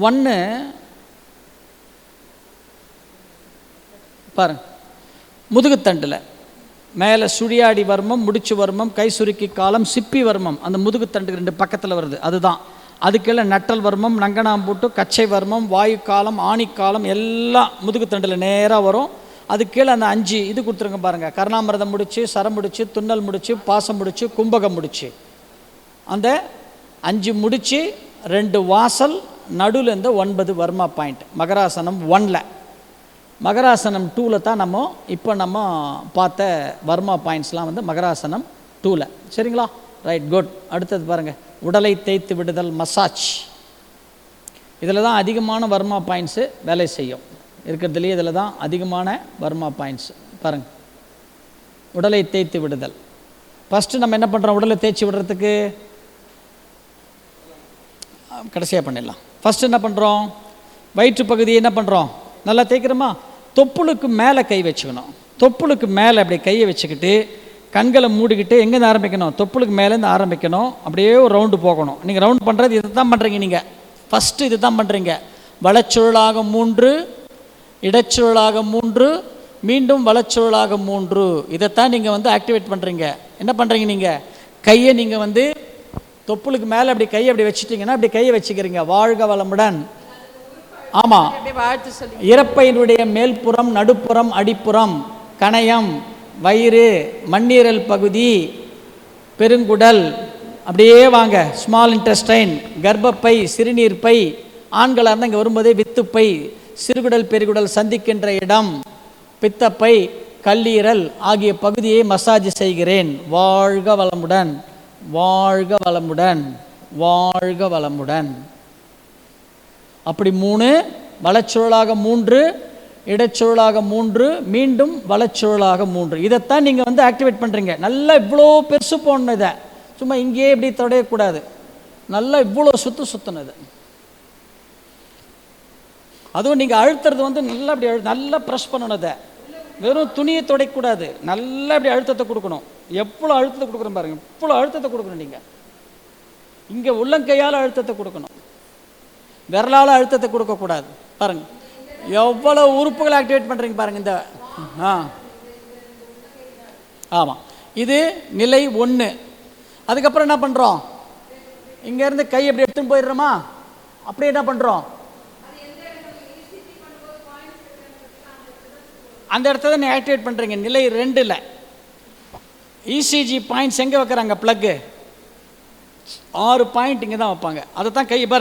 ஒன்று பாருங்க, முதுகுத்தண்டில் மேலே சுழியாடி வர்மம், முடிச்சு வர்மம், கை சுருக்கி காலம், சிப்பி வர்மம், அந்த முதுகுத்தண்டுக்கு 2 பக்கத்தில் வருது, அதுதான். அதுக்கெள்ள நட்டல் வர்மம், நங்கனாம்பூட்டு, கச்சை வர்மம், வாயு காலம், ஆணிக்காலம் எல்லாம் முதுகுத்தண்டில் நேராக வரும். அதுக்கு கீழே அந்த 5 இது கொடுத்துருங்க பாருங்கள், கருணாமிரதம் முடிச்சு, சரம் முடிச்சு, துன்னல் முடிச்சு, பாசம் முடிச்சு, கும்பகம் முடிச்சு, அந்த 5 முடிச்சு 2 வாசல், நடுவில் இந்த 9 வர்மா பாயிண்ட். மகராசனம் 1ல். மகராசனம் 2ல் தான் இப்போ நம்ம பார்த்த வர்மா பாயிண்ட்ஸ்லாம் வந்து மகராசனம் 2ல். சரிங்களா? Right, good. அடுத்தது பாருங்கள், உடலை தேய்த்து விடுதல், மசாஜ். இதில் தான் அதிகமான வர்மா பாயிண்ட்ஸு வேலை செய்யும். இருக்கிறதுலேயே இதில் தான் அதிகமான வர்மா பாயிண்ட்ஸ். பாருங்கள், உடலை தேய்த்து விடுதல். ஃபஸ்ட்டு நம்ம என்ன பண்ணுறோம்? உடலை தேய்ச்சி விடுறதுக்கு கடைசியாக பண்ணிடலாம். ஃபஸ்ட்டு என்ன பண்ணுறோம்? வயிற்று பகுதியை என்ன பண்ணுறோம்? நல்லா தேய்க்கிறோமா? தொப்புளுக்கு மேலே கை வச்சுக்கணும். தொப்புளுக்கு மேலே அப்படி கையை வச்சுக்கிட்டு கண்களை மூடிக்கிட்டு எங்கேருந்து ஆரம்பிக்கணும்? தொப்புளுக்கு மேலேருந்து ஆரம்பிக்கணும். அப்படியே ஒரு ரவுண்டு போகணும். நீங்கள் ரவுண்ட் பண்ணுறது இதை தான் பண்ணுறீங்க. நீங்கள் ஃபஸ்ட்டு இது தான் பண்ணுறீங்க. வலச்சுழலாக 3, இடச்சுழலாக 3, மீண்டும் வலச்சுழலாக 3. இதைத்தான் நீங்கள் வந்து ஆக்டிவேட் பண்ணுறீங்க. என்ன பண்ணுறீங்க? நீங்கள் கையை நீங்கள் வந்து தொப்புளுக்கு மேலே அப்படி கையை அப்படி வச்சுட்டிங்கன்னா அப்படி கையை வச்சுக்கிறீங்க. வாழ்க வளமுடன். ஆமாம், இறப்பையினுடைய மேல்புறம், நடுப்புறம், அடிப்புறம், கணையம், வயிறு, மண்ணீரல் பகுதி, பெருங்குடல், அப்படியே வாங்க, ஸ்மால் இன்டெஸ்டைன், கர்ப்பப்பை, சிறுநீர் பை, ஆண்களாக இருந்தால் இங்கே வரும்போதே வித்துப்பை, சிறுகுடல் பெருகுடல் சந்திக்கின்ற இடம், பித்தப்பை, கல்லீரல் ஆகிய பகுதியை மசாஜ் செய்கிறேன். வாழ்க வளமுடன், வாழ்க வளமுடன், வாழ்க வளமுடன். அப்படி 3, வலச்சுழலாக 3, இடச்சுழலாக 3, மீண்டும் வலச்சுழலாக 3. இதைத்தான் நீங்கள் வந்து ஆக்டிவேட் பண்ணுறீங்க. நல்லா இவ்வளோ பெருசு போடணும். இதை சும்மா இங்கேயே இப்படி தொடையக்கூடாது. நல்லா இவ்வளோ சுற்றணும். இது அதுவும் நீங்கள் அழுத்துறது வந்து நல்லா அப்படி நல்லா ப்ரெஸ் பண்ணணும். இதை வெறும் துணியை தொடைக்கூடாது. நல்லா அப்படி அழுத்தத்தை கொடுக்கணும். எவ்வளோ அழுத்தத்தை கொடுக்குறோம் பாருங்கள், இவ்வளோ அழுத்தத்தை கொடுக்கணும். நீங்கள் இங்கே உள்ளங்கையால் அழுத்தத்தை கொடுக்கணும், விரலால் அழுத்தத்தை கொடுக்கக்கூடாது. பாருங்கள் எவ்வளோ உறுப்புகளை ஆக்டிவேட் பண்ணுறீங்க பாருங்கள். இந்த ஆமாம், இது நிலை 1. அதுக்கப்புறம் என்ன பண்ணுறோம்? இங்கேருந்து கை எப்படி எடுத்துன்னு போயிடுறோமா? அப்படியே என்ன பண்ணுறோம்? அந்த இடத்துல நீ ஆக்டிவேட் பண்ணுறீங்க. நிலை 2ல் இசிஜி பாயிண்ட்ஸ் எங்கே வைக்கிறாங்க? ப்ளக்கு 6 பாயிண்ட் இங்கே தான் வைப்பாங்க. அதை தான் கை